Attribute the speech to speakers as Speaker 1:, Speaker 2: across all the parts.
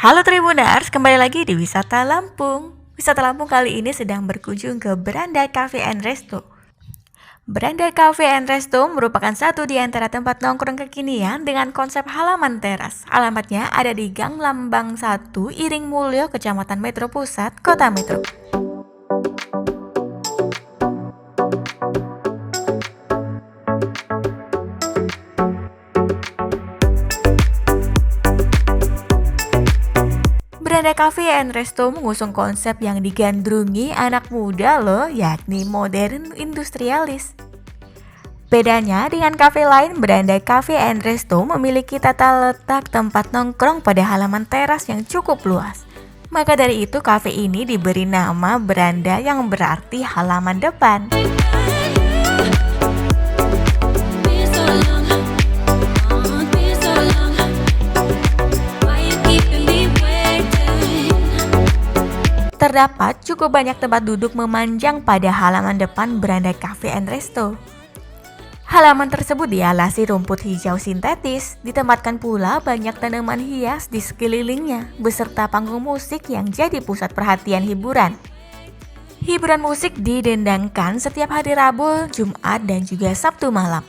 Speaker 1: Halo Tribuners, kembali lagi di Wisata Lampung. Wisata Lampung kali ini sedang berkunjung ke Beranda Cafe and Resto. Beranda Cafe and Resto merupakan satu di antara tempat nongkrong kekinian dengan konsep halaman teras. Alamatnya ada di Gang Lambang 1, Iring Mulyo, Kecamatan Metro Pusat, Kota Metro. Beranda Cafe and Resto mengusung konsep yang digandrungi anak muda loh, yakni modern industrialis. Bedanya dengan kafe lain, Beranda Cafe and Resto memiliki tata letak tempat nongkrong pada halaman teras yang cukup luas. Maka dari itu kafe ini diberi nama Beranda yang berarti halaman depan. Terdapat cukup banyak tempat duduk memanjang pada halaman depan Beranda Cafe and Resto. Halaman tersebut dialasi rumput hijau sintetis, ditempatkan pula banyak tanaman hias di sekelilingnya, beserta panggung musik yang jadi pusat perhatian hiburan. Hiburan musik didendangkan setiap hari Rabu, Jumat, dan juga Sabtu malam.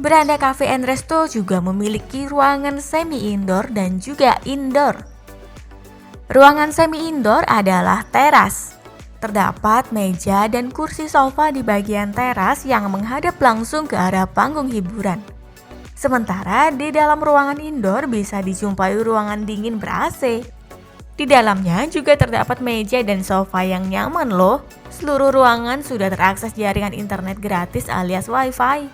Speaker 1: Beranda Cafe and Resto juga memiliki ruangan semi-indoor dan juga indoor. Ruangan semi-indoor adalah teras. Terdapat meja dan kursi sofa di bagian teras yang menghadap langsung ke arah panggung hiburan. Sementara di dalam ruangan indoor bisa dijumpai ruangan dingin ber-AC. Di dalamnya juga terdapat meja dan sofa yang nyaman loh. Seluruh ruangan sudah terakses jaringan internet gratis alias wifi.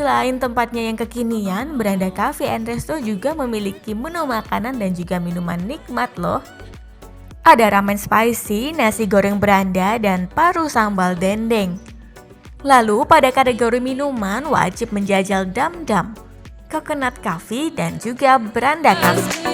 Speaker 1: Selain tempatnya yang kekinian, Beranda Cafe and Resto juga memiliki menu makanan dan juga minuman nikmat loh. Ada ramen spicy, nasi goreng Beranda, dan paru sambal dendeng. Lalu pada kategori minuman wajib menjajal dam-dam, coconut coffee, dan juga Beranda Cafe.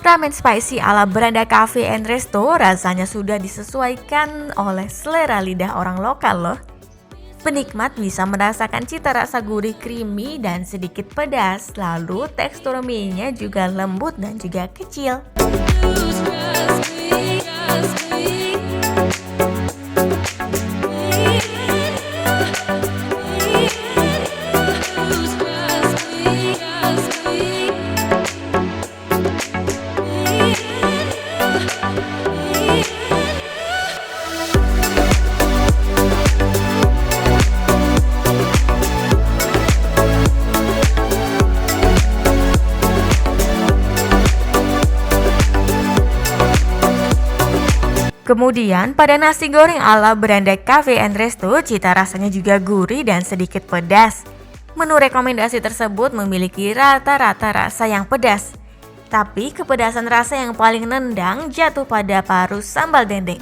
Speaker 1: Ramen spicy ala Beranda Cafe and Resto rasanya sudah disesuaikan oleh selera lidah orang lokal loh. Penikmat bisa merasakan cita rasa gurih creamy dan sedikit pedas, lalu tekstur mie-nya juga lembut dan juga kecil. Kemudian pada nasi goreng ala Beranda Cafe and Resto, cita rasanya juga gurih dan sedikit pedas. Menu rekomendasi tersebut memiliki rata-rata rasa yang pedas. Tapi kepedasan rasa yang paling nendang jatuh pada paru sambal dendeng.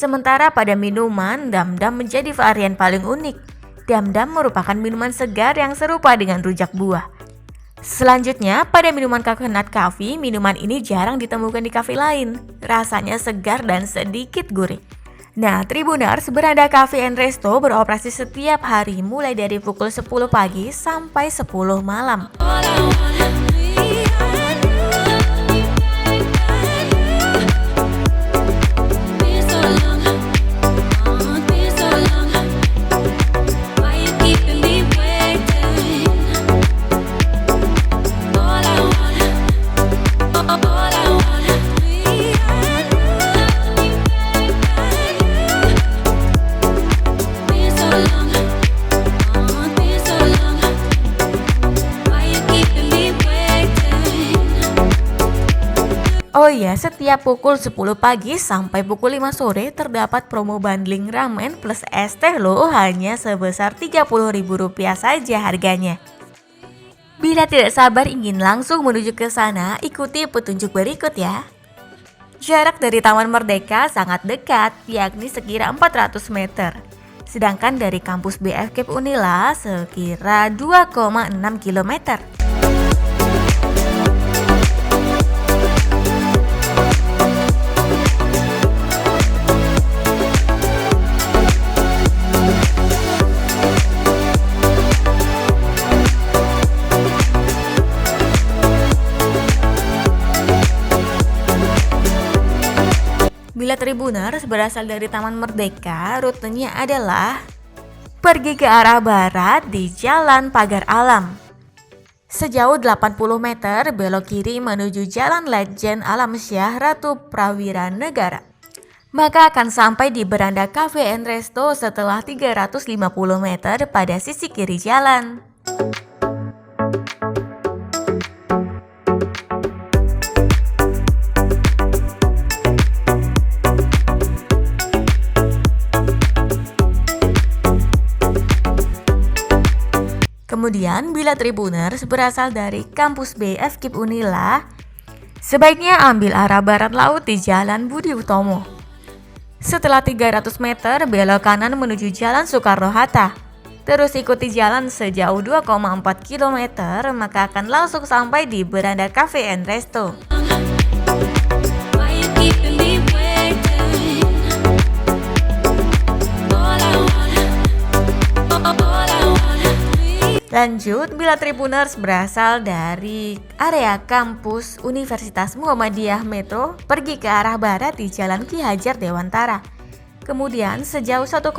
Speaker 1: Sementara pada minuman, dam-dam menjadi varian paling unik. Dam-dam merupakan minuman segar yang serupa dengan rujak buah. Selanjutnya, pada minuman coconut coffee, minuman ini jarang ditemukan di kafe lain. Rasanya segar dan sedikit gurih. Nah, Tribuners, Beranda Cafe and Resto beroperasi setiap hari mulai dari pukul 10 pagi sampai 10 malam. Oh iya, setiap pukul 10 pagi sampai pukul 5 sore terdapat promo bundling ramen plus es teh loh, hanya sebesar Rp30.000 saja harganya. Bila tidak sabar ingin langsung menuju ke sana, ikuti petunjuk berikut ya. Jarak dari Taman Merdeka sangat dekat, yakni sekira 400 meter. Sedangkan dari kampus BFKIP Unila sekira 2,6 km. Bila Tribuners berasal dari Taman Merdeka, rutenya adalah pergi ke arah barat di Jalan Pagar Alam. Sejauh 80 meter belok kiri menuju Jalan Legend Alamsyah Ratu Prawira Negara. Maka akan sampai di Beranda Cafe and Resto setelah 350 meter pada sisi kiri jalan. Kemudian bila Tribuners berasal dari kampus B FKIP Unila, sebaiknya ambil arah barat laut di Jalan Budi Utomo. Setelah 300 meter belok kanan menuju Jalan Soekarno-Hatta. Terus ikuti jalan sejauh 2,4 km maka akan langsung sampai di Beranda Cafe and Resto. Lanjut, bila Tribuners berasal dari area kampus Universitas Muhammadiyah Metro, pergi ke arah barat di Jalan Ki Hajar Dewantara. Kemudian sejauh 1,2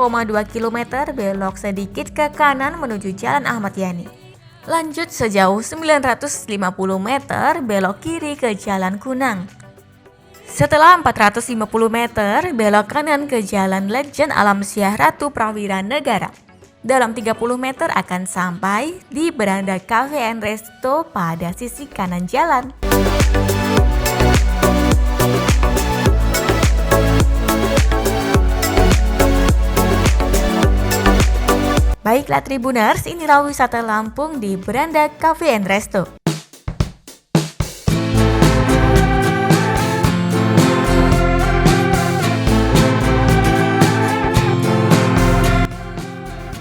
Speaker 1: km belok sedikit ke kanan menuju Jalan Ahmad Yani. Lanjut sejauh 950 meter belok kiri ke Jalan Kunang. Setelah 450 meter belok kanan ke Jalan Legend Alamsyah Ratu Prawira Negara. Dalam 30 meter akan sampai di Beranda Cafe and Resto pada sisi kanan jalan. Baiklah Tribuners, inilah wisata Lampung di Beranda Cafe and Resto.